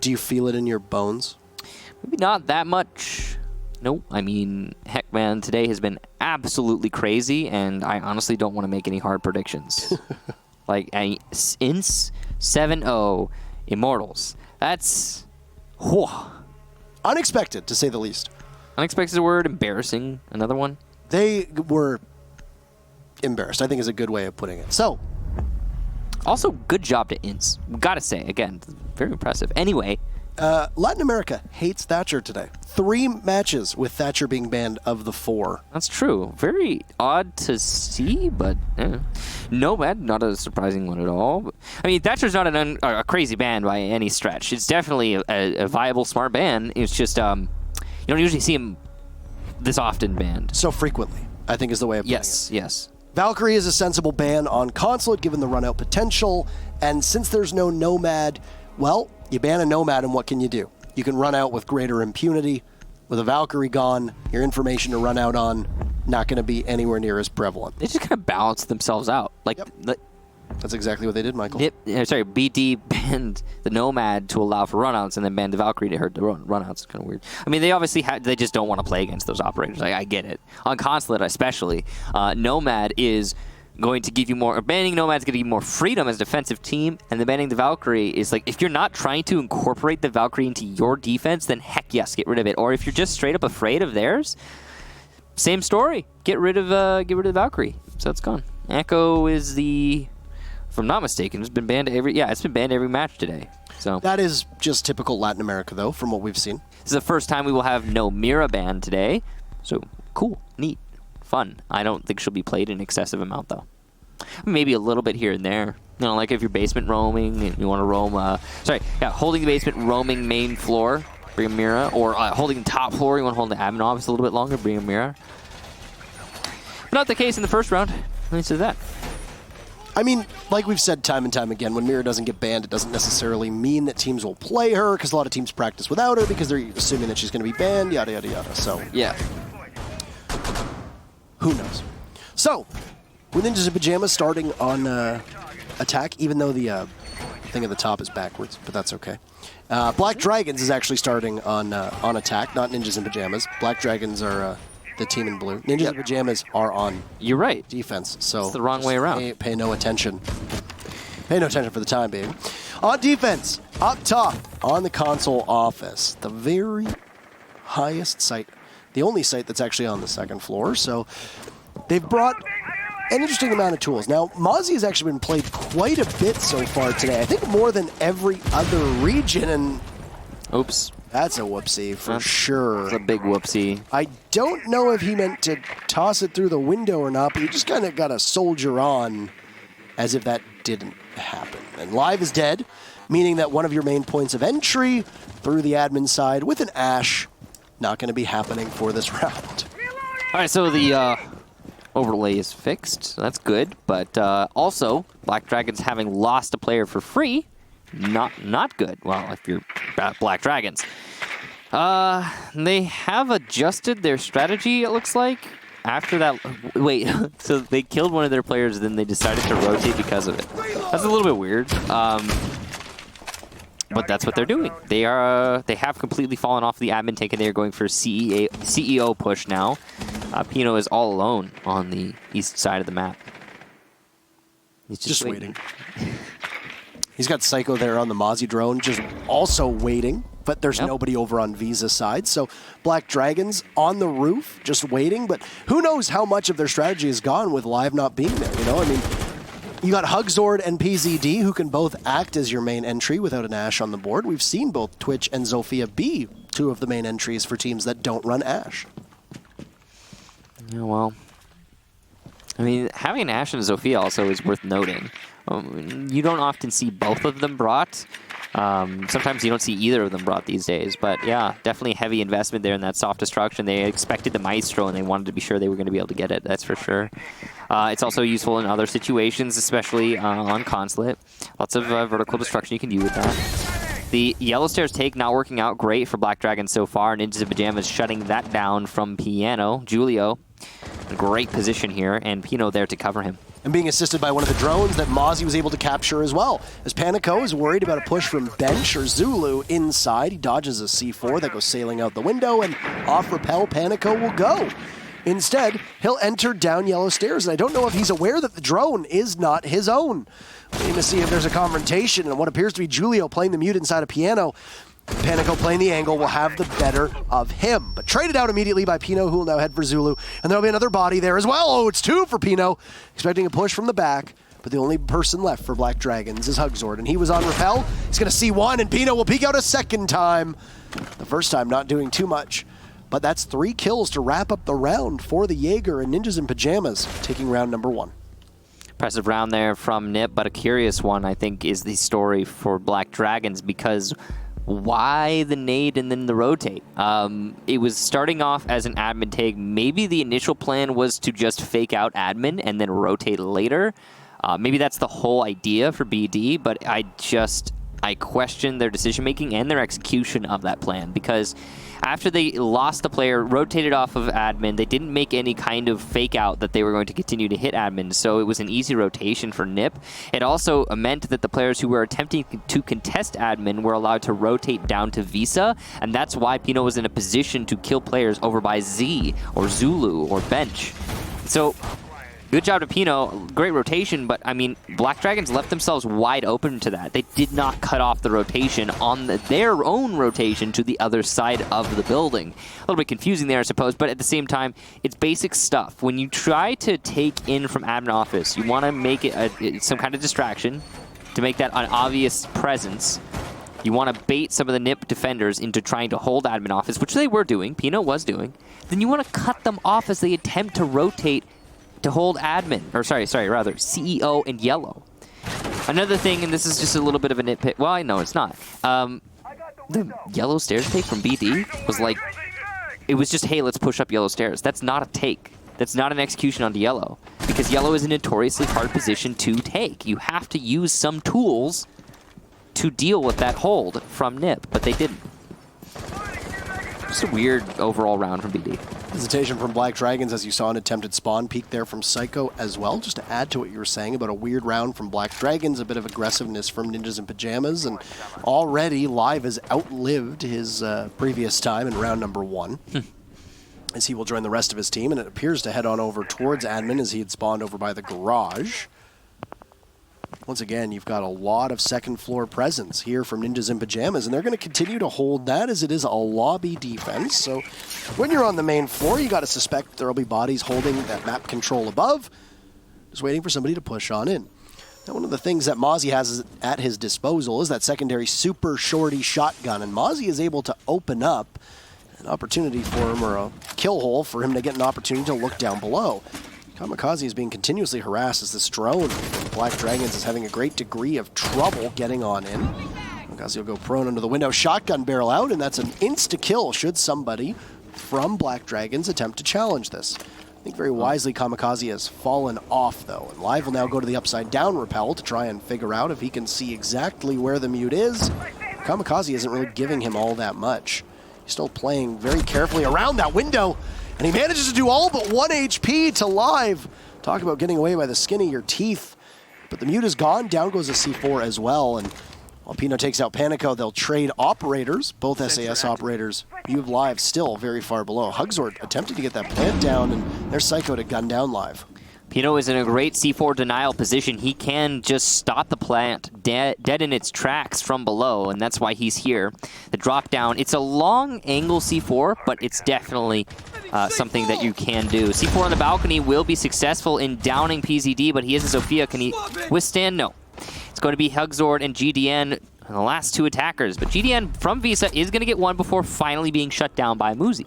Do you feel it in your bones? Maybe not that much. Nope. I mean, heck, man, today has been absolutely crazy, and I honestly don't want to make any hard predictions. Like, Ints 7-0 Immortals. That's... whew. Unexpected, to say the least. Unexpected is a word. Embarrassing. Another one. They were embarrassed, I think is a good way of putting it. So... Also, good job to Ints. Gotta say, again, very impressive. Anyway... Latin America hates Thatcher today. 3 matches with Thatcher being banned of the 4. That's true. Very odd to see, but Nomad, not a surprising one at all. I mean, Thatcher's not a crazy ban by any stretch. It's definitely a viable, smart ban. It's just you don't usually see him this often banned. So frequently, I think is the way of putting it. Yes. Valkyrie is a sensible ban on Consulate, given the run-out potential. And since there's no Nomad, well... You ban a Nomad, and what can you do? You can run out with greater impunity. With a Valkyrie gone, your information to run out on not going to be anywhere near as prevalent. They just kind of balance themselves out. Like, yep. That's exactly what they did, Michael. BD banned the Nomad to allow for runouts, and then banned the Valkyrie to hurt the runouts. It's kind of weird. I mean, they obviously they just don't want to play against those operators. I get it. On Consulate especially, Nomad is... going to give you more, or banning Nomad's going to give you more freedom as a defensive team, and the banning the Valkyrie is like, if you're not trying to incorporate the Valkyrie into your defense, then heck yes, get rid of it. Or if you're just straight up afraid of theirs, same story. Get rid of the Valkyrie. So it's gone. Echo is if I'm not mistaken, it's been banned it's been banned every match today. So that is just typical Latin America, though, from what we've seen. This is the first time we will have no Mira banned today. So cool, neat. Fun. I don't think she'll be played an excessive amount, though. Maybe a little bit here and there. You know, like if you're basement roaming and you want to roam... holding the basement, roaming main floor, bring a Mira. Or holding top floor, you want to hold the admin office a little bit longer, bring a Mira. But not the case in the first round. Let me say that. I mean, like we've said time and time again, when Mira doesn't get banned, it doesn't necessarily mean that teams will play her, because a lot of teams practice without her because they're assuming that she's going to be banned, yada, yada, yada. So, yeah. Who knows? So, with Ninjas in Pyjamas starting on attack, even though the thing at the top is backwards, but that's okay. Black Dragons is actually starting on attack, not Ninjas in Pyjamas. Black Dragons are the team in blue. Ninjas in Pyjamas are on You're right. defense, so it's the wrong way around. Pay no attention. Pay no attention for the time being. On defense, up top, on the console office, the very highest site, the only site that's actually on the second floor, so they've brought an interesting amount of tools. Now, Mozzie has actually been played quite a bit so far today. I think more than every other region, and... Oops. That's a whoopsie, for sure. That's a big whoopsie. I don't know if he meant to toss it through the window or not, but he just kind of got to soldier on as if that didn't happen. And Live is dead, meaning that one of your main points of entry through the admin side with an Ashe, not going to be happening for this round. All right, so the overlay is fixed. So that's good, but also Black Dragons having lost a player for free, not good. Well, if you're Black Dragons, they have adjusted their strategy. It looks like after that. Wait, so they killed one of their players, then they decided to rotate because of it. That's a little bit weird. But that's what they're doing. They have completely fallen off the admin tank, and they're going for a CEO push now. Pino is all alone on the east side of the map. He's just waiting. He's got Psycho there on the Mozzie drone, just also waiting, but there's nobody over on Visa's side. So Black Dragons on the roof, just waiting, but who knows how much of their strategy is gone with Live not being there, you know? I mean, you got Hugzord and PZD, who can both act as your main entry without an Ashe on the board. We've seen both Twitch and Zofia be two of the main entries for teams that don't run Ashe. Yeah, well, I mean, having an Ashe and Zofia also is worth noting. You don't often see both of them brought. Sometimes you don't see either of them brought these days. But yeah, definitely heavy investment there in that soft destruction. They expected the Maestro, and they wanted to be sure they were going to be able to get it. That's for sure. It's also useful in other situations, especially on Consulate. Lots of vertical destruction you can do with that. The Yellow Stairs take not working out great for Black Dragon so far. Ninjas in Pyjamas shutting that down from Piano. Julio, great position here, and Pino there to cover him. and being assisted by one of the drones that Mozzie was able to capture as well. As Panico is worried about a push from Bench or Zulu inside, he dodges a C4 that goes sailing out the window, and off rappel Panico will go. Instead, he'll enter down yellow stairs, and I don't know if he's aware that the drone is not his own. Waiting to see if there's a confrontation, and what appears to be Julio playing the mute inside a piano. Panico playing the angle will have the better of him, but traded out immediately by Pino, who will now head for Zulu, and there'll be another body there as well. Oh, it's 2 for Pino, expecting a push from the back, but the only person left for Black Dragons is Hugzord, and he was on rappel. He's going to see one, and Pino will peek out a second time. The first time not doing too much, but that's 3 kills to wrap up the round for the Jaeger and Ninjas in Pyjamas, taking round number 1. Impressive round there from Nip, but a curious one, I think, is the story for Black Dragons, because why the nade and then the rotate? It was starting off as an admin take. Maybe the initial plan was to just fake out admin and then rotate later. Maybe that's the whole idea for BD, but I question their decision-making and their execution of that plan, because after they lost the player, rotated off of admin, they didn't make any kind of fake out that they were going to continue to hit admin, so it was an easy rotation for Nip. It also meant that the players who were attempting to contest admin were allowed to rotate down to Visa, and that's why Pino was in a position to kill players over by Z or Zulu or Bench. So good job to Pino, great rotation, but I mean, Black Dragons left themselves wide open to that. They did not cut off the rotation on their own rotation to the other side of the building. A little bit confusing there, I suppose, but at the same time, it's basic stuff. When you try to take in from admin office, you want to make it some kind of distraction to make that an obvious presence. You want to bait some of the Nip defenders into trying to hold admin office, which they were doing, Pino was doing. Then you want to cut them off as they attempt to rotate to hold admin, or rather, CEO and yellow. Another thing, and this is just a little bit of a nitpick. Well, I know it's not. The yellow stairs take from BD was like, it was just, hey, let's push up yellow stairs. That's not a take. That's not an execution onto yellow, because yellow is a notoriously hard position to take. You have to use some tools to deal with that hold from Nip, but they didn't. Just a weird overall round from BD. Hesitation from Black Dragons, as you saw an attempted spawn peek there from Psycho as well. Just to add to what you were saying about a weird round from Black Dragons, a bit of aggressiveness from Ninjas in Pyjamas, and already Live has outlived his previous time in round number 1. As he will join the rest of his team, and it appears to head on over towards admin as he had spawned over by the garage. Once again, you've got a lot of second floor presence here from Ninjas in Pyjamas, and they're going to continue to hold that as it is a lobby defense. So when you're on the main floor, you got to suspect there will be bodies holding that map control above, just waiting for somebody to push on in. Now, one of the things that Mozzie has at his disposal is that secondary super shorty shotgun, and Mozzie is able to open up an opportunity for him, or a kill hole for him to get an opportunity to look down below. Kamikaze is being continuously harassed as this drone from Black Dragons is having a great degree of trouble getting on in. Kamikaze will go prone under the window, shotgun barrel out, and that's an insta-kill should somebody from Black Dragons attempt to challenge this. I think very wisely Kamikaze has fallen off, though, and Live will now go to the upside-down rappel to try and figure out if he can see exactly where the mute is. Kamikaze isn't really giving him all that much. He's still playing very carefully around that window, and he manages to do all but 1 HP to Live. Talk about getting away by the skin of your teeth. But the mute is gone. Down goes a C4 as well. And while Pino takes out Panico, they'll trade operators, both SAS operators. You have Live still very far below. Hugzord attempted to get that plant down, and there's Psycho to gun down Live. Pino is in a great C4 denial position. He can just stop the plant dead in its tracks from below, and that's why he's here. The drop down, it's a long angle C4, but it's definitely something that you can do. C4 on the balcony will be successful in downing PZD, but he is a Sophia. Can he withstand? No. It's going to be Hugzord and GDN, the last 2 attackers, but GDN from Visa is going to get one before finally being shut down by Muzi,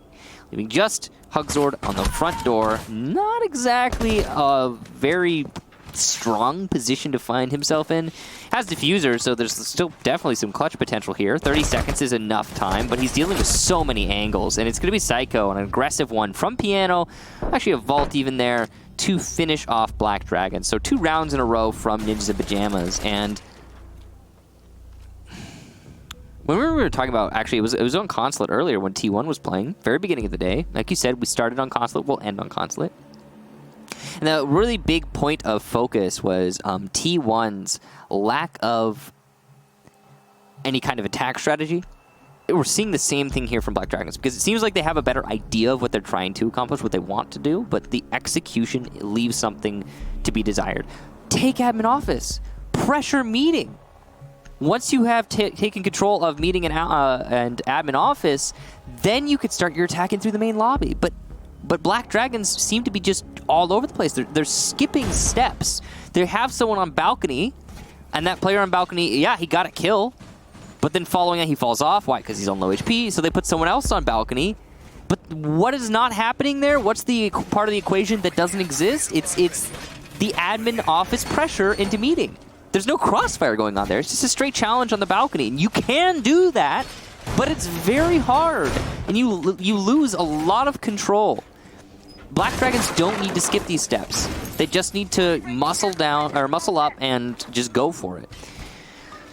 leaving just Hugzord on the front door. Not exactly a very strong position to find himself in. Has diffuser, so there's still definitely some clutch potential here. 30 seconds is enough time, but he's dealing with so many angles, and it's going to be Psycho, an aggressive one from Piano. Actually a vault even there to finish off Black Dragon. So 2 rounds in a row from Ninjas in Pyjamas, and when we were talking about, actually, it was on Consulate earlier when T1 was playing, very beginning of the day. Like you said, we started on Consulate, we'll end on Consulate. And the really big point of focus was T1's lack of any kind of attack strategy. We're seeing the same thing here from Black Dragons because it seems like they have a better idea of what they're trying to accomplish, what they want to do, but the execution leaves something to be desired. Take admin office. Pressure meeting. Once you have taken control of meeting and admin office, then you could start your attacking through the main lobby. But Black Dragons seem to be just all over the place. They're skipping steps. They have someone on balcony, and that player on balcony, yeah, he got a kill. But then following that, he falls off. Why? Because he's on low HP. So they put someone else on balcony. But what is not happening there? What's the part of the equation that doesn't exist? It's the admin office pressure into meeting. There's no crossfire going on there. It's just a straight challenge on the balcony. And you can do that, but it's very hard. And you lose a lot of control. Black Dragons don't need to skip these steps. They just need to muscle up and just go for it.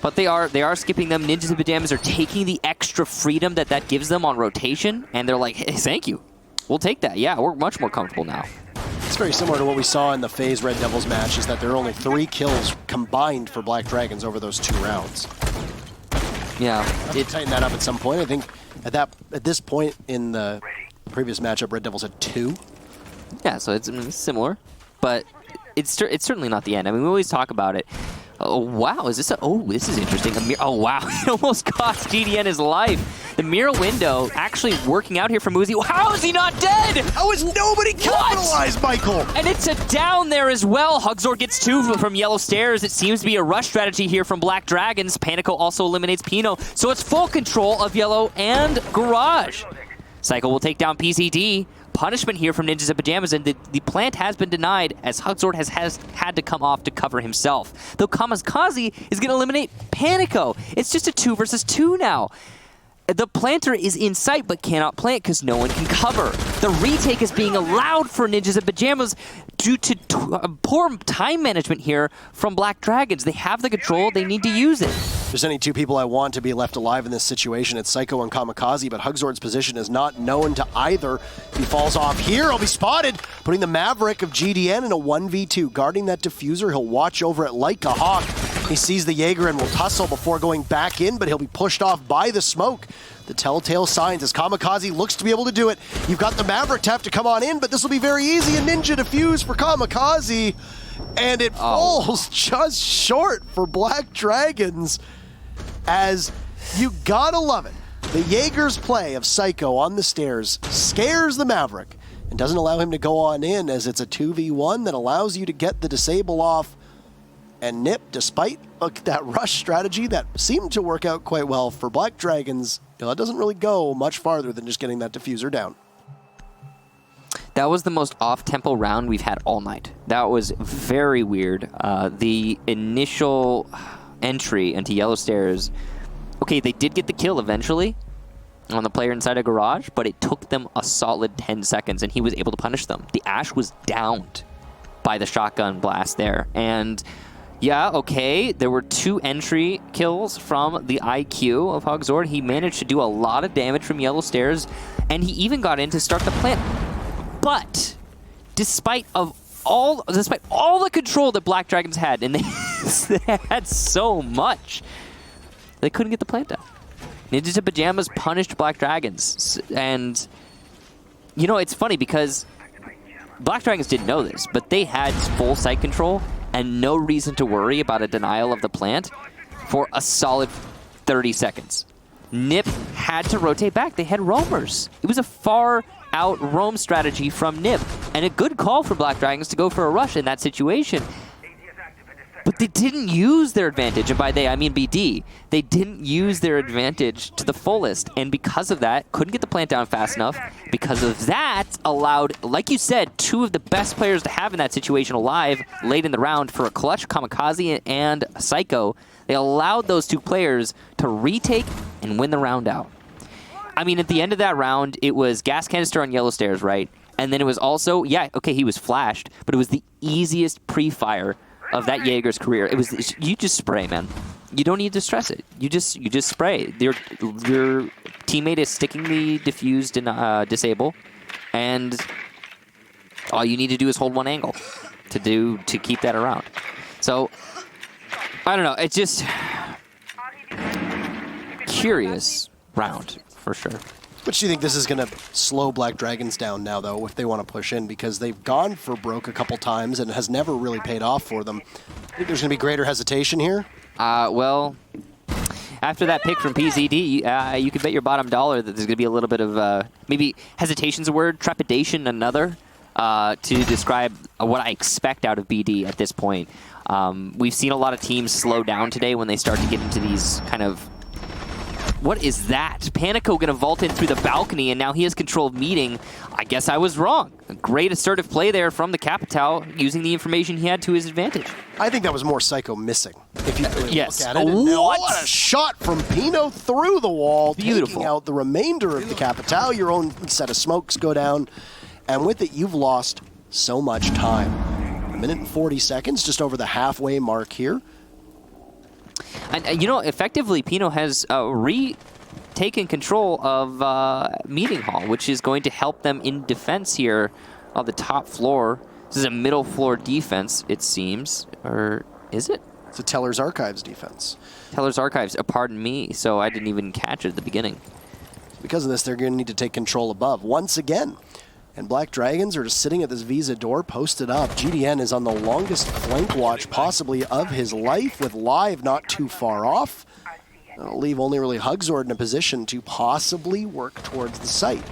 But they are skipping them. Ninjas in Pyjamas are taking the extra freedom that gives them on rotation, and they're like, hey, thank you. We'll take that. Yeah, we're much more comfortable now. It's very similar to what we saw in the FaZe Red Devils match, is that there are only 3 kills combined for Black Dragons over those 2 rounds. Yeah. Tighten that up at some point. I think at this point in the previous matchup, Red Devils had 2. Yeah, so it's similar, but it's certainly not the end. I mean, we always talk about it. Oh, wow, is this this is interesting. Oh, wow, it almost cost GDN his life. The mirror window actually working out here for Muzi. How is he not dead? How is nobody capitalized, Michael? And it's a down there as well. Hugzor gets 2 from Yellow Stairs. It seems to be a rush strategy here from Black Dragons. Panico also eliminates Pino. So it's full control of Yellow and Garage. Cycle will take down PCD. Punishment here from Ninjas in Pyjamas, and the plant has been denied as Hugzor has had to come off to cover himself. Though Kamikaze is going to eliminate Panico. It's just a 2 versus 2 now. The planter is in sight but cannot plant because no one can cover. The retake is being allowed for Ninjas in Pyjamas due to poor time management here from Black Dragons. They have the control, they need to use it. If there's any 2 people I want to be left alive in this situation, it's Psycho and Kamikaze, but Hugzord's position is not known to either. If he falls off here, he'll be spotted, putting the Maverick of GDN in a 1v2. Guarding that diffuser, he'll watch over it like a hawk. He sees the Jaeger and will tussle before going back in, but he'll be pushed off by the smoke. The telltale signs as Kamikaze looks to be able to do it. You've got the Maverick to have to come on in, but this will be very easy. A ninja defuse for Kamikaze, and it falls just short for Black Dragons. As you gotta love it, the Jaeger's play of Psycho on the stairs scares the Maverick and doesn't allow him to go on in, as it's a 2v1 that allows you to get the disable off. And Nip, despite that rush strategy that seemed to work out quite well for Black Dragons, it doesn't really go much farther than just getting that diffuser down. That was the most off-tempo round we've had all night. That was very weird. The initial entry into Yellow Stairs, okay, they did get the kill eventually on the player inside a garage, but it took them a solid 10 seconds, and he was able to punish them. The Ash was downed by the shotgun blast there, and yeah, okay, there were 2 entry kills from the IQ of Hugzor. He managed to do a lot of damage from Yellow Stairs, and he even got in to start the plant. But despite all the control that Black Dragons had, and they had so much, they couldn't get the plant down. Ninjas in Pyjamas punished Black Dragons, and you know, it's funny because Black Dragons didn't know this, but they had full site control and no reason to worry about a denial of the plant for a solid 30 seconds. Nip had to rotate back. They had roamers. It was a far out roam strategy from Nip, and a good call for Black Dragons to go for a rush in that situation. But they didn't use their advantage, and by they, I mean BD. They didn't use their advantage to the fullest, and because of that, couldn't get the plant down fast enough. Because of that, allowed, like you said, 2 of the best players to have in that situation alive late in the round for a clutch, Kamikaze and Psycho. They allowed those 2 players to retake and win the round out. I mean, at the end of that round, it was gas canister on Yellow Stairs, right? And then it was also, yeah, okay, he was flashed, but it was the easiest pre-fire of that Jaeger's career. It was, you just spray, man. You don't need to stress it. You just spray. Your teammate is sticking the diffuse disable, and all you need to do is hold one angle to keep that around. So, I don't know. It's just curious round, for sure. But do you think this is going to slow Black Dragons down now, though, if they want to push in? Because they've gone for broke a couple times and it has never really paid off for them. I think there's going to be greater hesitation here? Well, after that pick from PZD, you could bet your bottom dollar that there's going to be a little bit of, maybe hesitation's a word, trepidation another, to describe what I expect out of BD at this point. We've seen a lot of teams slow down today when they start to get into these kind of... What is that? Panico going to vault in through the balcony, and now he has control of meeting. I guess I was wrong. A great assertive play there from the Capitao, using the information he had to his advantage. I think that was more Psycho missing, if you really yes. look at it. What a shot from Pino through the wall, taking out the remainder of the Capitao. Your own set of smokes go down, and with it, you've lost so much time. 1 minute and 40 seconds, just over the halfway mark here. And, effectively, Pino has retaken control of Meeting Hall, which is going to help them in defense here on the top floor. This is a middle floor defense, it seems. Or is it? It's a Teller's Archives defense. Teller's Archives, pardon me, so I didn't even catch it at the beginning. Because of this, they're going to need to take control above once again. And Black Dragons are just sitting at this Visa door, posted up. GDN is on the longest flank watch possibly of his life, with Live not too far off. That'll leave only really Hugzord in a position to possibly work towards the site.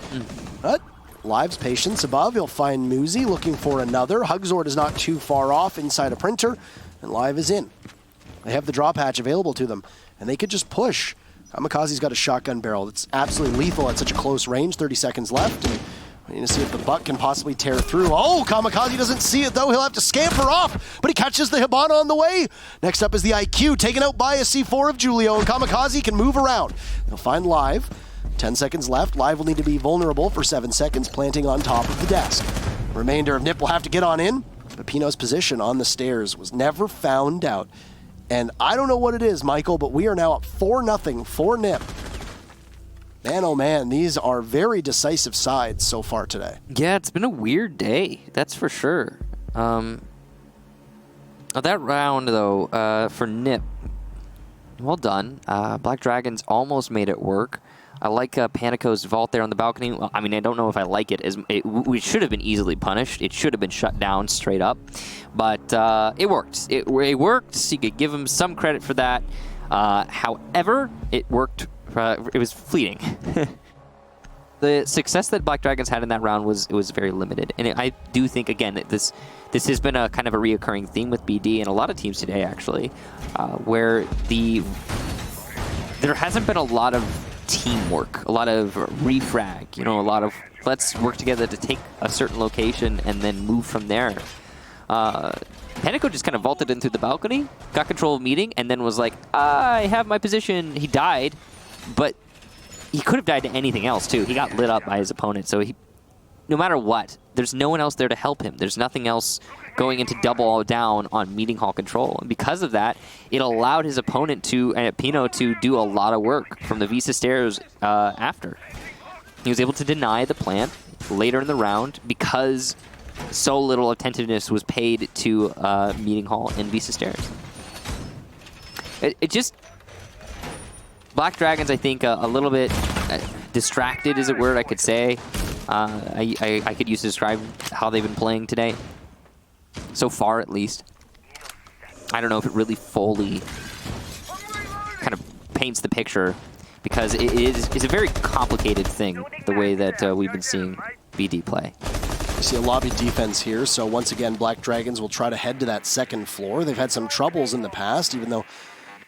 But Live's patience above. He'll find Muzi looking for another. Hugzord is not too far off inside a printer, and Live is in. They have the drop hatch available to them, and they could just push. Kamikaze's got a shotgun barrel. It's absolutely lethal at such a close range. 30 seconds left. And we need to see if the butt can possibly tear through. Oh, Kamikaze doesn't see it, though. He'll have to scamper off, but he catches the Hibana on the way. Next up is the IQ, taken out by a C4 of Julio, and Kamikaze can move around. He'll find Live. 10 seconds left. Live will need to be vulnerable for 7 seconds, planting on top of the desk. Remainder of Nip will have to get on in, but Pino's position on the stairs was never found out. And I don't know what it is, Michael, but we are now up 4-0 for Nip. Man, oh man, these are very decisive sides so far today. Yeah, it's been a weird day, that's for sure. That round, though, for Nip, well done. Black Dragons almost made it work. I like Panico's vault there on the balcony. Well, I mean, I don't know if I like it. We should have been easily punished. It should have been shut down straight up. But it worked. It worked. So you could give him some credit for that. However, it worked. It was fleeting. The success that Black Dragons had in that round was very limited. And I do think, again, that this has been a kind of a reoccurring theme with BD and a lot of teams today, actually, where there hasn't been a lot of teamwork, a lot of refrag, a lot of let's work together to take a certain location and then move from there. Panico just kind of vaulted in through the balcony, got control of meeting, and then was like, I have my position. He died, but he could have died to anything else, too. He got lit up by his opponent, so no matter what, there's no one else there to help him. There's nothing else going into double down on Meeting Hall control. And because of that, it allowed his opponent Pino to do a lot of work from the Visa stairs after. He was able to deny the plant later in the round because so little attentiveness was paid to Meeting Hall and Visa stairs. It just... Black Dragons, I think, a little bit distracted is a word I could say. I could use to describe how they've been playing today. So far, at least. I don't know if it really fully kind of paints the picture, because it's a very complicated thing, the way that we've been seeing BD play. You see a lobby defense here, so once again, Black Dragons will try to head to that second floor. They've had some troubles in the past, even though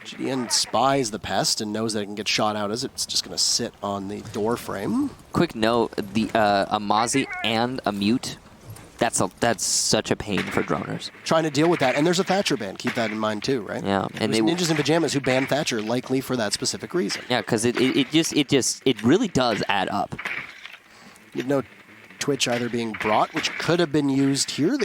GDN spies the pest and knows that it can get shot out as it's just going to sit on the door frame. Quick note, a Mozzie and a Mute, that's such a pain for droners. Trying to deal with that, and there's a Thatcher ban. Keep that in mind too, right? Yeah, and there's Ninjas in Pyjamas who banned Thatcher, likely for that specific reason. Yeah, because it really does add up. You know, Twitch either being brought, which could have been used here.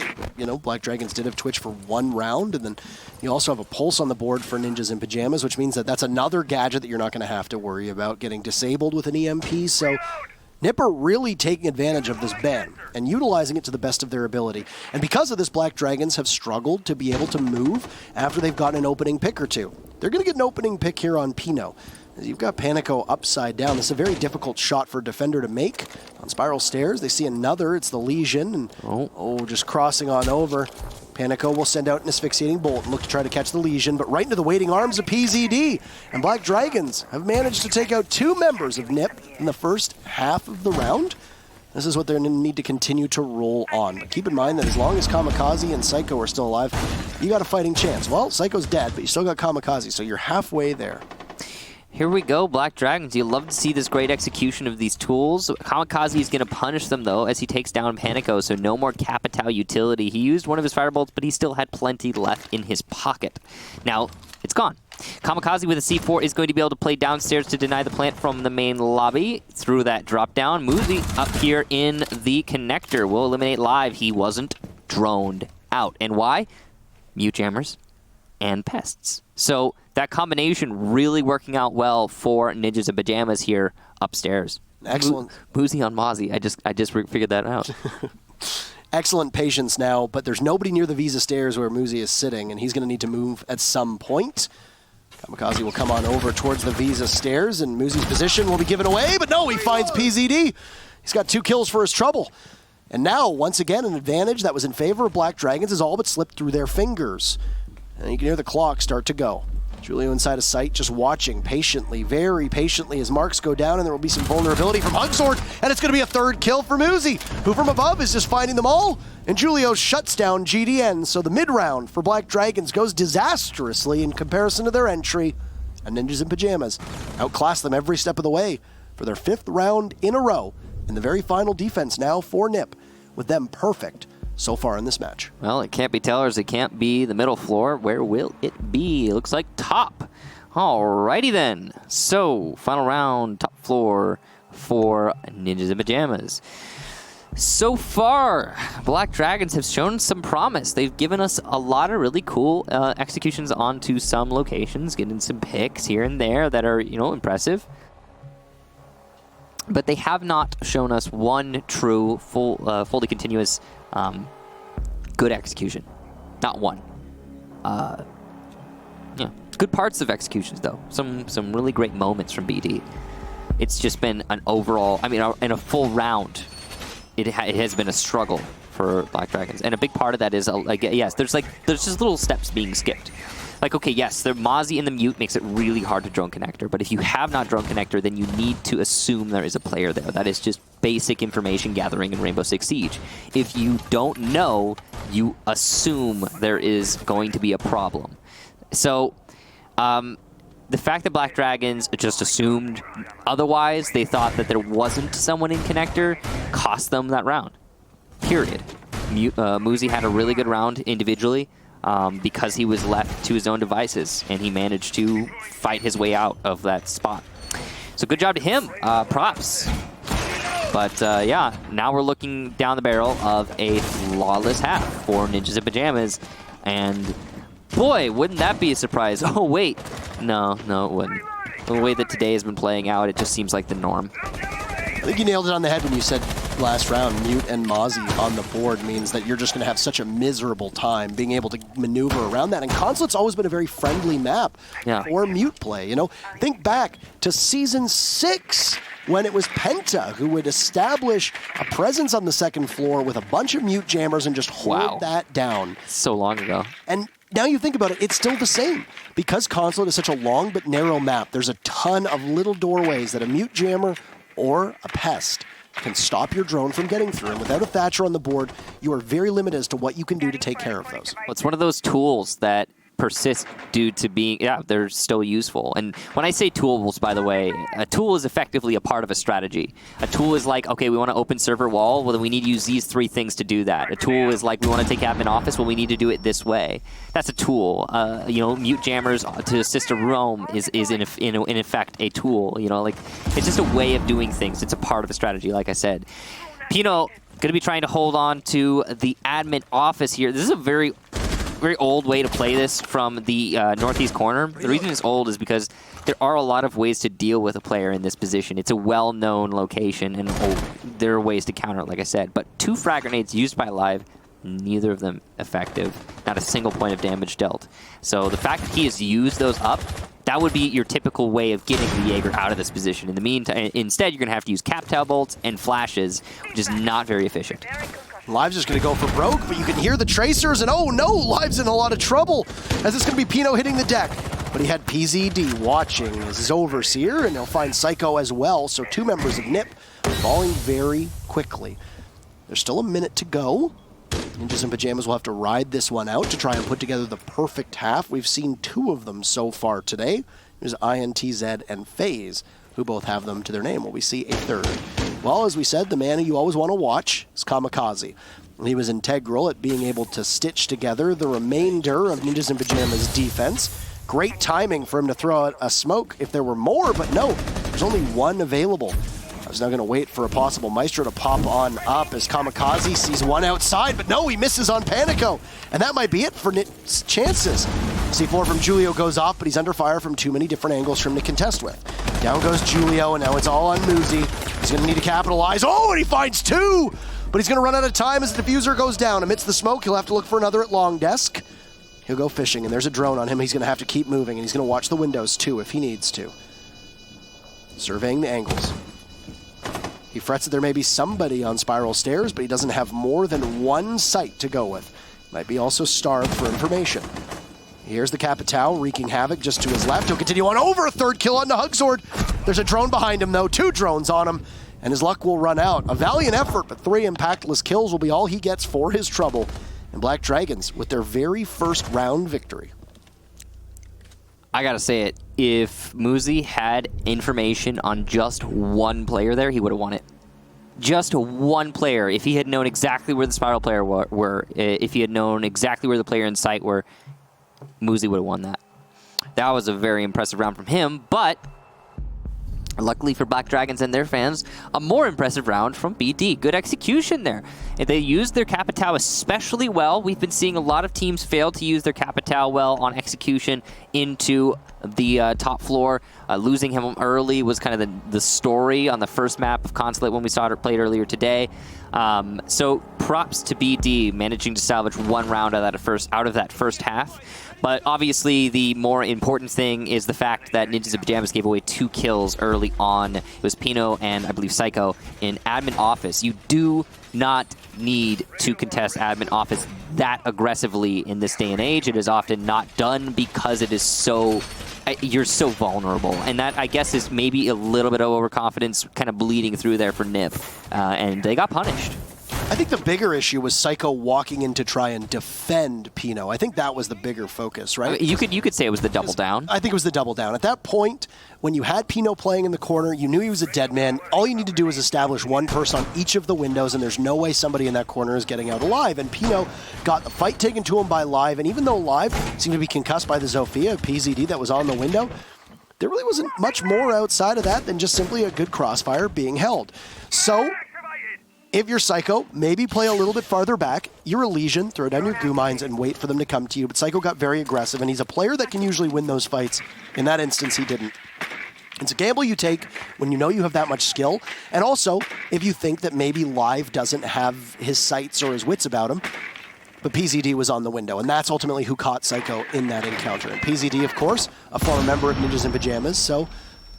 Black Dragons did have Twitch for 1 round, and then you also have a pulse on the board for Ninjas in Pyjamas, which means that that's another gadget that you're not going to have to worry about getting disabled with an EMP. So Nip are really taking advantage of this ban and utilizing it to the best of their ability. And because of this, Black Dragons have struggled to be able to move after they've gotten an opening pick or two. They're going to get an opening pick here on Pino. You've got Panico upside down. This is a very difficult shot for a defender to make. On Spiral Stairs, they see another. It's the Legion. And just crossing on over. Panico will send out an asphyxiating bolt and look to try to catch the Legion, but right into the waiting arms of PZD. And Black Dragons have managed to take out 2 members of NIP in the first half of the round. This is what they're going to need to continue to roll on. But keep in mind that as long as Kamikaze and Psycho are still alive, you got a fighting chance. Well, Psycho's dead, but you still got Kamikaze, so you're halfway there. Here we go, Black Dragons. You love to see this great execution of these tools. Kamikaze is going to punish them, though, as he takes down Panico, so no more Capital utility. He used one of his firebolts, but he still had plenty left in his pocket. Now, it's gone. Kamikaze with a C4 is going to be able to play downstairs to deny the plant from the main lobby. Through that drop down, Muzi up here in the connector will eliminate live. He wasn't droned out. And why? Mute jammers and pests. So that combination really working out well for Ninjas and Pyjamas here upstairs. Excellent. Muzi on Mozzie. I just figured that out. Excellent patience now, but there's nobody near the Visa stairs where Muzi is sitting, and he's going to need to move at some point. Kamikaze will come on over towards the Visa stairs, and Muzi's position will be given away, but no, he finds PZD. He's got 2 kills for his trouble. And now, once again, an advantage that was in favor of Black Dragons has all but slipped through their fingers. And you can hear the clock start to go. Julio inside of sight, just watching patiently, very patiently, as marks go down, and there will be some vulnerability from Hugsword, and it's going to be a 3rd kill for Muzi, who from above is just finding them all, and Julio shuts down GDN, so the mid-round for Black Dragons goes disastrously in comparison to their entry, and Ninjas and Pyjamas outclass them every step of the way for their 5th round in a row, and the very final defense now for NIP, with them perfect so far in this match. Well, it can't be tellers. It can't be the middle floor. Where will it be? It looks like top. Alrighty then. So, final round, top floor for Ninjas and Pyjamas. So far, Black Dragons have shown some promise. They've given us a lot of really cool executions onto some locations, getting some picks here and there that are, impressive. But they have not shown us one true, fully continuous good execution. Not one. Good parts of executions, though. Some really great moments from BD. It's just been an overall, in a full round, it has been a struggle for Black Dragons. And a big part of that is, there's just little steps being skipped. Okay, yes, the Mozzie and the Mute makes it really hard to drone connector, but if you have not drone connector, then you need to assume there is a player there. That is just basic information gathering in Rainbow Six Siege. If you don't know, you assume there is going to be a problem. So, the fact that Black Dragons just assumed otherwise, they thought that there wasn't someone in connector, cost them that round. Period. Muzi had a really good round individually. Because he was left to his own devices, and he managed to fight his way out of that spot. So good job to him. Props. But now we're looking down the barrel of a flawless half for Ninjas and Pyjamas. And boy, wouldn't that be a surprise. Oh, wait. No, it wouldn't. The way that today has been playing out, it just seems like the norm. I think you nailed it on the head when you said last round, Mute and Mozzie on the board means that you're just going to have such a miserable time being able to maneuver around that. And Consulate's always been a very friendly map for Mute play. Think back to Season 6 when it was Penta who would establish a presence on the 2nd floor with a bunch of Mute jammers and just hold that down. So long ago. And now you think about it, it's still the same. Because Consulate is such a long but narrow map, there's a ton of little doorways that a Mute jammer or a pest can stop your drone from getting through. And without a Thatcher on the board, you are very limited as to what you can do to take care of those. Well, it's one of those tools that persist due to being, they're still useful. And when I say tools, by the way, a tool is effectively a part of a strategy. A tool is like, okay, we want to open server wall, well, then we need to use these 3 things to do that. A tool is like, we want to take admin office, well, we need to do it this way. That's a tool. Mute jammers to assist a roam is in effect a tool. It's just a way of doing things. It's a part of the strategy, like I said. Pino going to be trying to hold on to the admin office here. This is a very old way to play this from the northeast corner. The reason it's old is because there are a lot of ways to deal with a player in this position. It's a well-known location, and there are ways to counter it, like I said. But 2 frag grenades used by Live, neither of them effective. Not a single point of damage dealt. So the fact that he has used those up, that would be your typical way of getting the Jaeger out of this position. In the meantime, instead, you're going to have to use cap-tail bolts and flashes, which is not very efficient. Live's just going to go for broke, but you can hear the tracers, and oh no, Live's in a lot of trouble, as it's going to be Pino hitting the deck. But he had PZD watching his overseer, and he'll find Psycho as well, so 2 members of NIP falling very quickly. There's still a minute to go. Ninjas in Pyjamas will have to ride this one out to try and put together the perfect half. We've seen 2 of them so far today. There's INTZ and FaZe, who both have them to their name. Will we see a third? Well, as we said, the man who you always want to watch is Kamikaze. He was integral at being able to stitch together the remainder of Ninjas in Pyjamas' defense. Great timing for him to throw out a smoke if there were more, but no, there's only 1 available. I was now going to wait for a possible Maestro to pop on up as Kamikaze sees 1 outside, but no, he misses on Panico. And that might be it for Nit's chances. C4 from Julio goes off, but he's under fire from too many different angles for him to contest with. Down goes Julio, and now it's all on Muzi. He's going to need to capitalize. Oh, and he finds 2! But he's going to run out of time as the diffuser goes down. Amidst the smoke, he'll have to look for another at long desk. He'll go fishing, and there's a drone on him. He's going to have to keep moving, and he's going to watch the windows, too, if he needs to. Surveying the angles. He frets that there may be somebody on spiral stairs, but he doesn't have more than 1 site to go with. Might be also starved for information. Here's the Capitao wreaking havoc just to his left. He'll continue on over a 3rd kill on the Hugsword. There's a drone behind him, though. 2 drones on him, and his luck will run out. A valiant effort, but 3 impactless kills will be all he gets for his trouble. And Black Dragons with their very first round victory. I gotta say it, if Muzi had information on just 1 player there, he would have won it. Just 1 player. If he had known exactly where the spiral player were, if he had known exactly where the player in sight were, Muzi would have won that. That was a very impressive round from him, but luckily for Black Dragons and their fans, a more impressive round from BD. Good execution there. They used their Capitao especially well. We've been seeing a lot of teams fail to use their Capitao well on execution into the top floor. Losing him early was kind of the story on the first map of Consulate when we saw it played earlier today. So props to BD managing to salvage 1 round out of that first half. But obviously, the more important thing is the fact that Ninjas in Pyjamas gave away 2 kills early on. It was Pino and, I believe, Psycho in admin office. You do not need to contest admin office that aggressively in this day and age. It is often not done because it is so... You're so vulnerable. And that, I guess, is maybe a little bit of overconfidence kind of bleeding through there for NIP. And they got punished. I think the bigger issue was Psycho walking in to try and defend Pino. I think that was the bigger focus, right? I mean, you could say it was the double down. I think it was the double down. At that point, when you had Pino playing in the corner, you knew he was a dead man. All you need to do is establish 1 person on each of the windows, and there's no way somebody in that corner is getting out alive. And Pino got the fight taken to him by Live, and even though Live seemed to be concussed by the Zofia PZD that was on the window, there really wasn't much more outside of that than just simply a good crossfire being held. So, if you're Psycho, maybe play a little bit farther back. You're a Legion, throw down your goo mines and wait for them to come to you. But Psycho got very aggressive, and he's a player that can usually win those fights. In that instance, he didn't. It's a gamble you take when you know you have that much skill. And also, if you think that maybe Live doesn't have his sights or his wits about him. But PZD was on the window, and that's ultimately who caught Psycho in that encounter. And PZD, of course, a former member of Ninjas in Pyjamas, so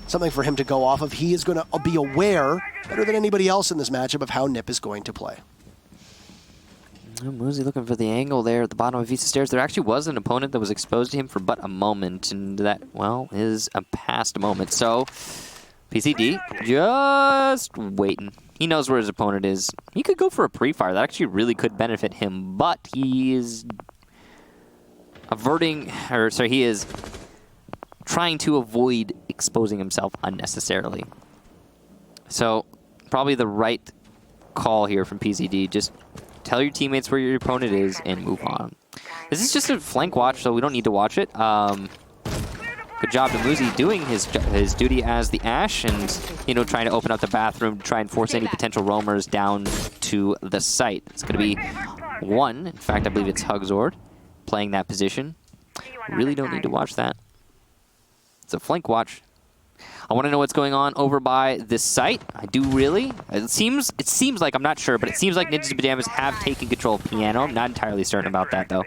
something for him to go off of. He is going to be aware, better than anybody else in this matchup, of how NIP is going to play. Muzi looking for the angle there at the bottom of Visa Stairs. There actually was an opponent that was exposed to him for but a moment, and that, well, is a past moment. So, PCD just waiting. He knows where his opponent is. He could go for a pre-fire. That actually really could benefit him, but he is he is trying to avoid exposing himself unnecessarily. So, probably the right call here from PZD. Just tell your teammates where your opponent is and move on. This is just a flank watch, so we don't need to watch it. Good job to Muzi doing his duty as the Ash and, you know, trying to open up the bathroom to try and force any potential roamers down to the site. It's going to be 1. In fact, I believe it's Hugzord playing that position. Really don't need to watch that. It's a flank watch. I want to know what's going on over by this site. I do really. It seems like, I'm not sure, but it seems like Ninjas in Pyjamas have taken control of Piano. I'm not entirely certain about that, though.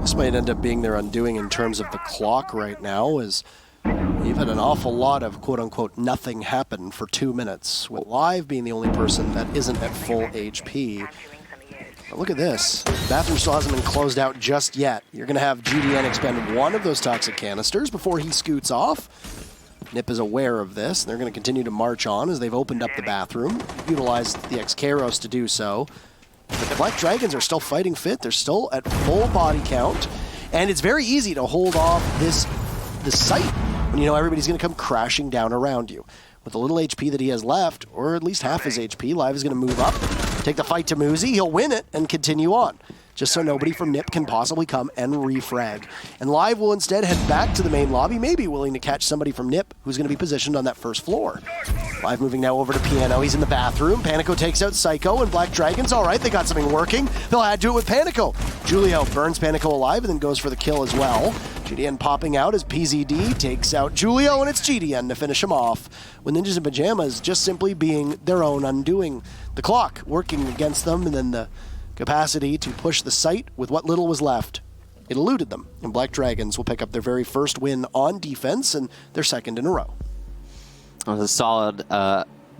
This might end up being their undoing in terms of the clock right now, as you've had an awful lot of quote-unquote nothing happen for 2 minutes, with Live being the only person that isn't at full HP. But look at this. Bathroom still hasn't been closed out just yet. You're going to have GDN expend one of those toxic canisters before he scoots off. Nip is aware of this, and they're going to continue to march on as they've opened up the bathroom, utilized the X-Karos to do so. But the Black Dragons are still fighting fit. They're still at full body count, and it's very easy to hold off this site when you know everybody's going to come crashing down around you. With the little HP that he has left, or at least half his HP, Live is going to move up, take the fight to Muzi. He'll win it and continue on, just so nobody from Nip can possibly come and refrag. And Live will instead head back to the main lobby, maybe willing to catch somebody from Nip who's going to be positioned on that first floor. Live moving now over to Piano. He's in the bathroom. Panico takes out Psycho, and Black Dragons, all right, they got something working. They'll add to it with Panico. Julio burns Panico alive and then goes for the kill as well. GDN popping out as PZD takes out Julio, and it's GDN to finish him off, with Ninjas in Pyjamas just simply being their own undoing. The clock working against them, and then the capacity to push the site with what little was left. It eluded them, and Black Dragons will pick up their very first win on defense and their second in a row. It was a solid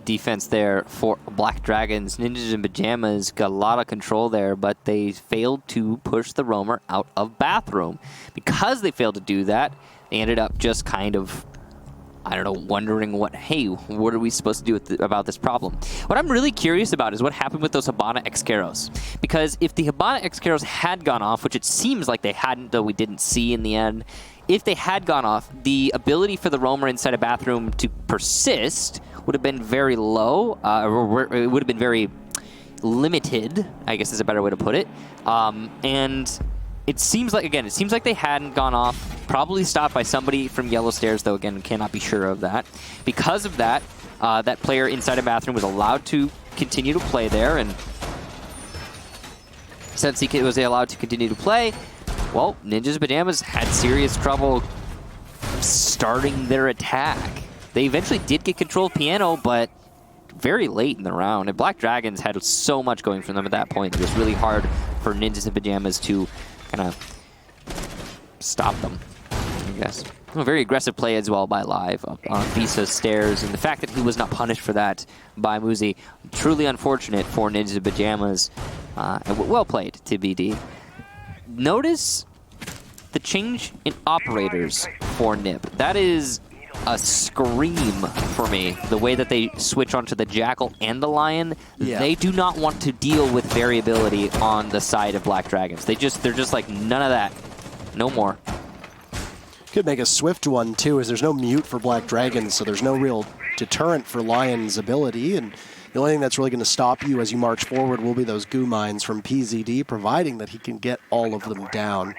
defense there for Black Dragons. Ninjas in Pyjamas got a lot of control there, but they failed to push the roamer out of bathroom. Because they failed to do that, they ended up just kind of, I don't know, wondering what are we supposed to do about this problem? What I'm really curious about is what happened with those Hibana X-Karos. Because if the Hibana X-Karos had gone off, which it seems like they hadn't, though we didn't see in the end, if they had gone off, the ability for the roamer inside a bathroom to persist would have been very low, or it would have been very limited, I guess is a better way to put it. And it seems like, again, they hadn't gone off, probably stopped by somebody from Yellow Stairs, though, again, cannot be sure of that. Because of that, that player inside a bathroom was allowed to continue to play there, and since he was allowed to continue to play, well, Ninjas in Pyjamas had serious trouble starting their attack. They eventually did get control of Piano, but very late in the round. And Black Dragons had so much going for them at that point. It was really hard for Ninjas in Pyjamas to kind of stop them, I guess. A very aggressive play as well by Live up on Visa's stairs. And the fact that he was not punished for that by Muzi, truly unfortunate for Ninjas in Pyjamas. And well played to BD. Notice the change in operators for Nip. That is a scream for me. The way that they switch onto the Jackal and the Lion, they do not want to deal with variability on the side of Black Dragons. They're just like, none of that. No more. Could make a swift one, too, as there's no mute for Black Dragons, so there's no real deterrent for Lion's ability, and the only thing that's really going to stop you as you march forward will be those goo mines from PZD, providing that he can get all of them down.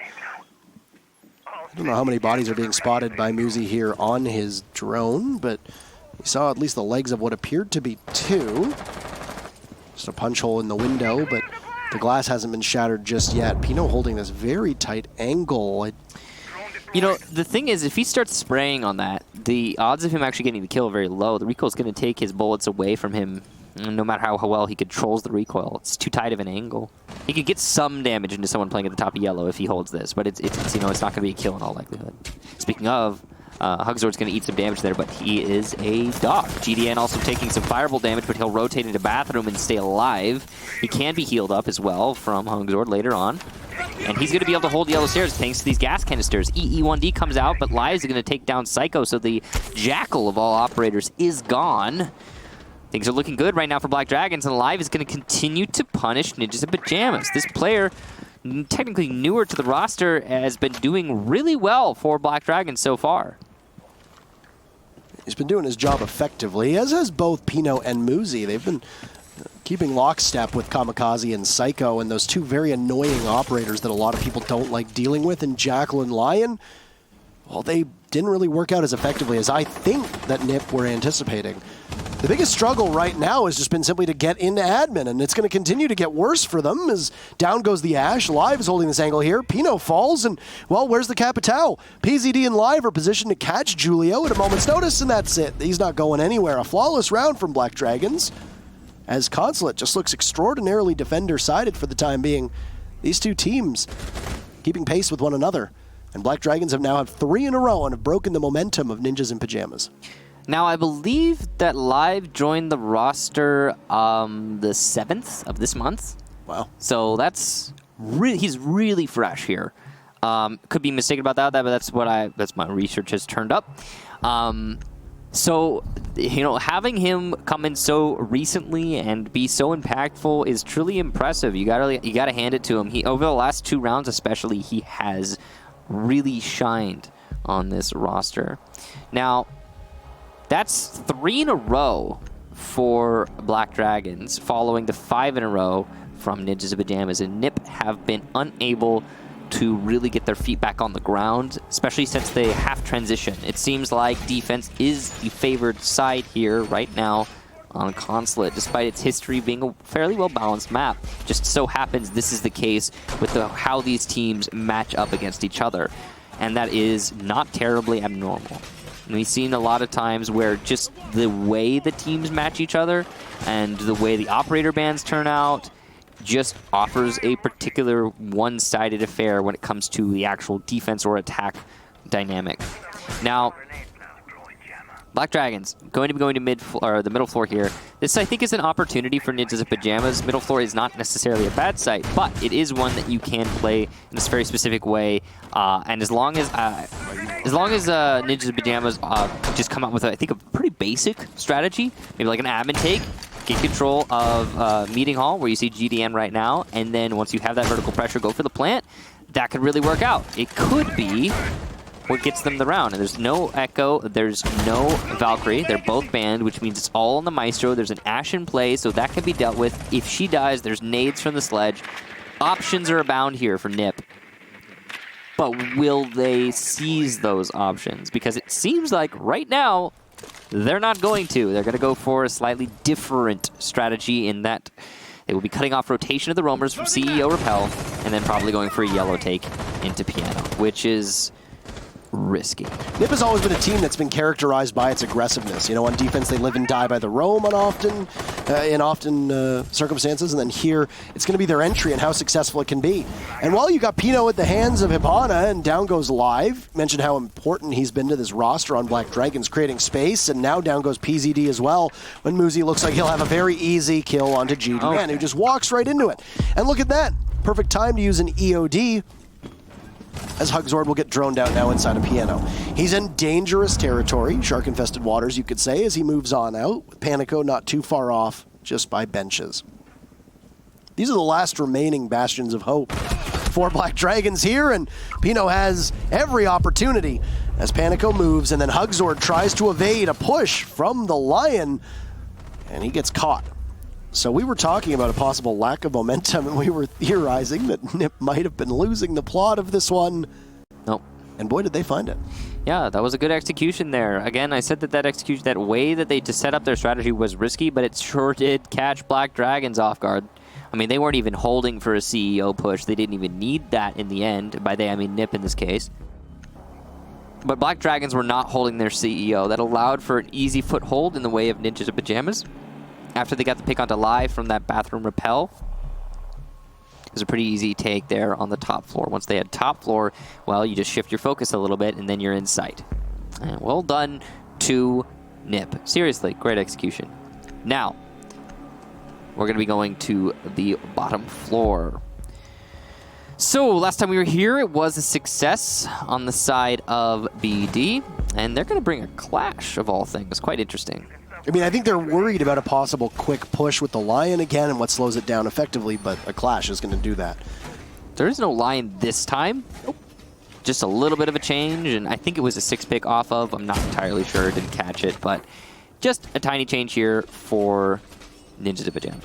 I don't know how many bodies are being spotted by Muzi here on his drone, but we saw at least the legs of what appeared to be 2. Just a punch hole in the window, but the glass hasn't been shattered just yet. Pino holding this very tight angle. You know, the thing is, if he starts spraying on that, the odds of him actually getting the kill are very low. The recoil is going to take his bullets away from him, no matter how well he controls the recoil. It's too tight of an angle. He could get some damage into someone playing at the top of yellow if he holds this, but it's you know, it's not going to be a kill in all likelihood. Speaking of, Hugzord's going to eat some damage there, but he is a dog. GDN also taking some fireball damage, but he'll rotate into bathroom and stay alive. He can be healed up as well from Hugzord later on. And he's going to be able to hold Yellow Stairs thanks to these gas canisters. EE1D comes out, but Lives is going to take down Psycho, so the Jackal of all operators is gone. Things are looking good right now for Black Dragons, and Live is going to continue to punish Ninjas in Pyjamas. This player, technically newer to the roster, has been doing really well for Black Dragons so far. He's been doing his job effectively, as has both Pino and Muzi. They've been keeping lockstep with Kamikaze and Psycho, and those two very annoying operators that a lot of people don't like dealing with in Jackal and Lion. Well, they didn't really work out as effectively as I think that Nip were anticipating. The biggest struggle right now has just been simply to get into admin, and it's going to continue to get worse for them as down goes the Ash. Live is holding this angle here. Pino falls, and, well, where's the Capitao? PZD and Live are positioned to catch Julio at a moment's notice, and that's it. He's not going anywhere. A flawless round from Black Dragons, as Consulate just looks extraordinarily defender-sided for the time being. These two teams keeping pace with one another, and Black Dragons have now 3 in a row and have broken the momentum of Ninjas in Pyjamas. Now, I believe that Live joined the roster the 7th of this month. Wow. So that's he's really fresh here. Could be mistaken about that, but that's my research has turned up. So, having him come in so recently and be so impactful is truly impressive. You gotta hand it to him. He, over the last 2 rounds especially, he has really shined on this roster. Now, that's 3 in a row for Black Dragons, following the 5 in a row from Ninjas in Pyjamas, and NIP have been unable to really get their feet back on the ground, especially since they have transition. It seems like defense is the favored side here right now on Consulate, despite its history being a fairly well-balanced map. Just so happens this is the case with how these teams match up against each other, and that is not terribly abnormal. And we've seen a lot of times where just the way the teams match each other and the way the operator bans turn out just offers a particular one-sided affair when it comes to the actual defense or attack dynamic. Now, Black Dragons going to be going to the middle floor here. This, I think, is an opportunity for Ninjas in Pyjamas. Middle floor is not necessarily a bad site, but it is one that you can play in this very specific way. And as long as Ninjas in Pyjamas just come out with, I think, a pretty basic strategy, maybe like an admin take, get control of Meeting Hall, where you see GDN right now, and then once you have that vertical pressure, go for the plant, that could really work out. It could be what gets them the round. And there's no Echo, there's no Valkyrie. They're both banned, which means it's all on the Maestro. There's an Ashe in play, so that can be dealt with. If she dies, there's nades from the Sledge. Options are abound here for NIP. But will they seize those options? Because it seems like right now, they're not going to. They're going to go for a slightly different strategy in that they will be cutting off rotation of the roamers from CEO Repel, and then probably going for a yellow take into Piano, which is risky. NIP has always been a team that's been characterized by its aggressiveness. On defense, they live and die by the roam in often circumstances, and then here, it's going to be their entry and how successful it can be. And while you got Pino at the hands of Hibana, and down goes Live, mentioned how important he's been to this roster on Black Dragons, creating space, and now down goes PZD as well, when Muzi looks like he'll have a very easy kill onto GDN, who just walks right into it. And look at that. Perfect time to use an EOD, as Hugzord will get droned out now inside of Piano. He's in dangerous territory, shark-infested waters, you could say, as he moves on out, with Panico not too far off, just by benches. These are the last remaining bastions of hope for Black Dragons here, and Pino has every opportunity as Panico moves, and then Hugzord tries to evade a push from the Lion, and he gets caught. So we were talking about a possible lack of momentum, and we were theorizing that NIP might have been losing the plot of this one. Nope. And boy, did they find it. Yeah, that was a good execution there. Again, I said that execution, that way that they just set up their strategy was risky, but it sure did catch Black Dragons off guard. I mean, they weren't even holding for a CEO push. They didn't even need that in the end. By they, I mean NIP in this case. But Black Dragons were not holding their CEO. That allowed for an easy foothold in the way of Ninjas in Pyjamas. After they got the pick onto Live from that bathroom repel, it was a pretty easy take there on the top floor. Once they had top floor, well, you just shift your focus a little bit, and then you're in sight. And well done to NIP. Seriously, great execution. Now, we're going to be going to the bottom floor. So, last time we were here, it was a success on the side of BD, and they're going to bring a clash of all things. Quite interesting. I mean, I think they're worried about a possible quick push with the Lion again and what slows it down effectively, but a clash is going to do that. There is no Lion this time. Nope. Just a little bit of a change, and I think it was a 6-pick off of. I'm not entirely sure. Didn't catch it, but just a tiny change here for Ninjas in Pyjamas.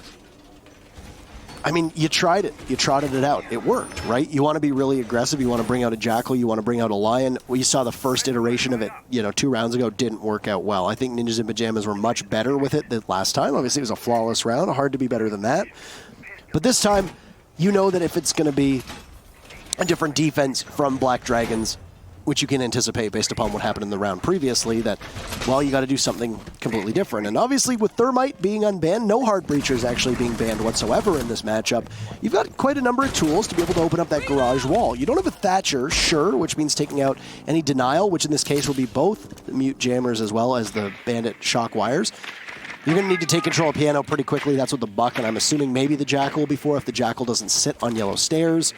I mean, you tried it. You trotted it out. It worked, right? You want to be really aggressive. You want to bring out a Jackal. You want to bring out a Lion. We saw the first iteration of it, 2 rounds ago. Didn't work out well. I think Ninjas in Pyjamas were much better with it than last time. Obviously, it was a flawless round. Hard to be better than that. But this time, you know that if it's going to be a different defense from Black Dragons, which you can anticipate based upon what happened in the round previously, that, well, you got to do something completely different. And obviously, with Thermite being unbanned, no Hard Breachers actually being banned whatsoever in this matchup, you've got quite a number of tools to be able to open up that garage wall. You don't have a Thatcher, sure, which means taking out any denial, which in this case will be both the Mute Jammers as well as the Bandit Shock Wires. You're going to need to take control of Piano pretty quickly. That's what the Buck, and I'm assuming maybe the Jackal will be for if the Jackal doesn't sit on yellow stairs.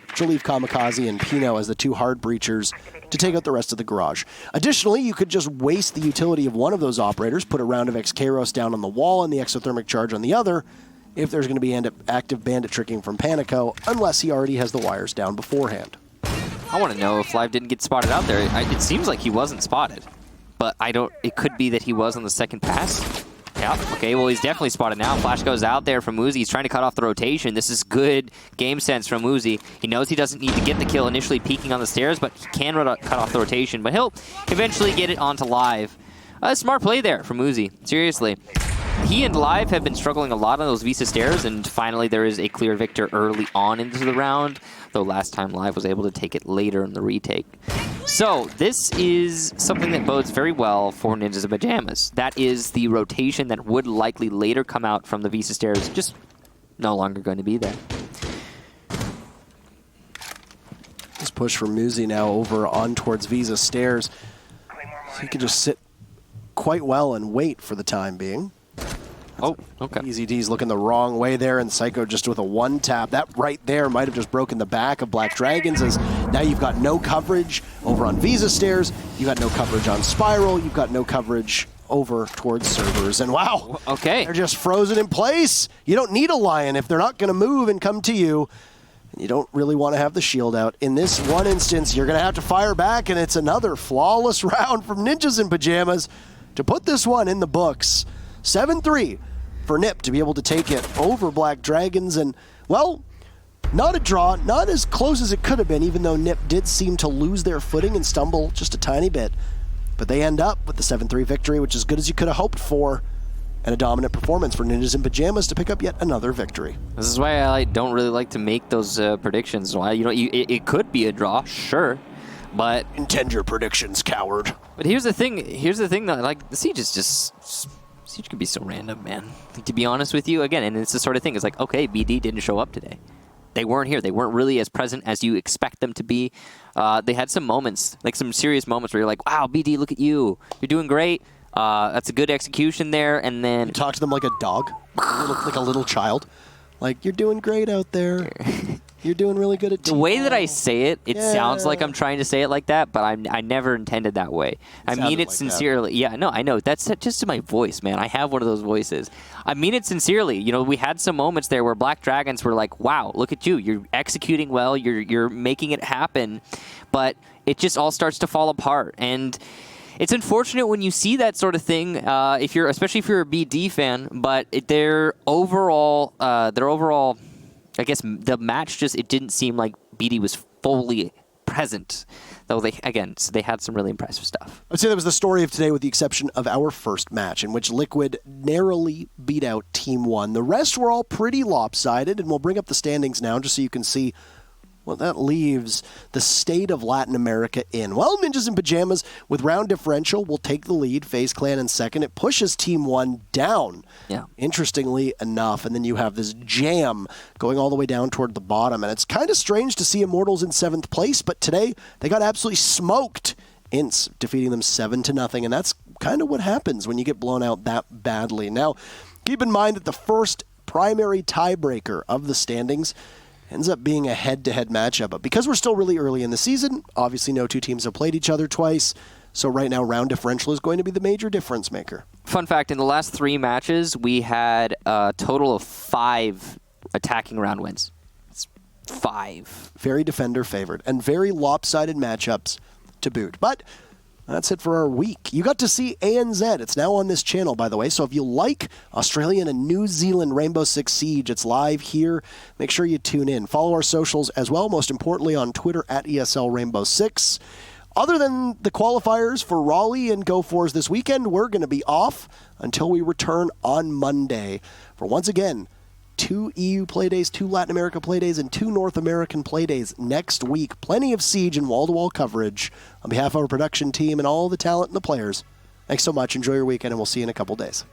Which will leave Kamikaze and Pino as the 2 Hard Breachers to take out the rest of the garage. Additionally, you could just waste the utility of one of those operators, put a round of X-Kairos down on the wall and the Exothermic Charge on the other, if there's going to be active Bandit tricking from Panico, unless he already has the wires down beforehand. I want to know if Live didn't get spotted out there. It seems like he wasn't spotted, but it could be that he was on the second pass. Yeah, okay, well, he's definitely spotted now. Flash goes out there from Uzi. He's trying to cut off the rotation. This is good game sense from Uzi. He knows he doesn't need to get the kill initially peeking on the stairs, but he can cut off the rotation. But he'll eventually get it onto Live. Smart play there from Uzi, seriously. He and Live have been struggling a lot on those Visa stairs, and finally there is a clear victor early on into the round, though last time Live was able to take it later in the retake. So this is something that bodes very well for Ninjas in Pyjamas. That is the rotation that would likely later come out from the Visa stairs, just no longer going to be there. This push from Muzi now over on towards Visa stairs. So he can just sit quite well and wait for the time being. Oh, okay. Easy D's looking the wrong way there, and Psycho just with a 1-tap. That right there might have just broken the back of Black Dragons, as now you've got no coverage over on Visa stairs, you've got no coverage on Spiral, you've got no coverage over towards servers, and wow, okay, they're just frozen in place. You don't need a Lion if they're not going to move and come to you. You don't really want to have the shield out. In this one instance, you're going to have to fire back, and it's another flawless round from Ninjas in Pyjamas to put this one in the books. 7-3 for Nip to be able to take it over Black Dragons, and, well, not a draw, not as close as it could have been, even though Nip did seem to lose their footing and stumble just a tiny bit. But they end up with the 7-3 victory, which is as good as you could have hoped for, and a dominant performance for Ninjas in Pyjamas to pick up yet another victory. This is why I don't really like to make those predictions. Why it could be a draw, sure, but intend your predictions, coward. But here's the thing. Here's the thing, though. Like, the Siege is just Siege can be so random, man. To be honest with you, again, and it's the sort of thing. It's like, okay, BD didn't show up today. They weren't here. They weren't really as present as you expect them to be. They had some moments, like some serious moments, where you're like, wow, BD, look at you. You're doing great. That's a good execution there. And then you talk to them like a dog. You look like a little child. Like, you're doing great out there. You're doing really good at the way that I say it, it sounds like I'm trying to say it like that, but I never intended that way. I mean it like sincerely. That. Yeah, no, I know. That's just my voice, man. I have one of those voices. I mean it sincerely. You know, we had some moments there where Black Dragons were like, wow, look at you. You're executing well. You're making it happen. But it just all starts to fall apart. And it's unfortunate when you see that sort of thing, especially if you're a BD fan, but their overall, I guess the match it didn't seem like BD was fully present. Though they had some really impressive stuff. I'd say that was the story of today with the exception of our first match, in which Liquid narrowly beat out Team 1. The rest were all pretty lopsided, and we'll bring up the standings now just so you can see what that leaves the state of Latin America in. Well, Ninjas in Pyjamas, with round differential, will take the lead. FaZe Clan in second. It pushes Team 1 down, interestingly enough. And then you have this jam going all the way down toward the bottom. And it's kind of strange to see Immortals in 7th place, but today they got absolutely smoked. Ints defeating them 7-0. And that's kind of what happens when you get blown out that badly. Now, keep in mind that the first primary tiebreaker of the standings ends up being a head-to-head matchup. But because we're still really early in the season, obviously no two teams have played each other twice, so right now round differential is going to be the major difference maker. Fun fact, in the last 3 matches, we had a total of 5 attacking round wins. It's 5. Very defender favored, and very lopsided matchups to boot. But That's it for our week. You got to see ANZ. It's now on this channel, by the way. So if you like Australian and New Zealand Rainbow Six Siege, it's live here. Make sure you tune in. Follow our socials as well, most importantly on Twitter at ESL Rainbow 6. Other than the qualifiers for Raleigh and Go4s this weekend, we're going to be off until we return on Monday for, once again, 2 EU playdays, 2 Latin America playdays, and 2 North American playdays next week. Plenty of Siege and wall-to-wall coverage on behalf of our production team and all the talent and the players. Thanks so much. Enjoy your weekend, and we'll see you in a couple days.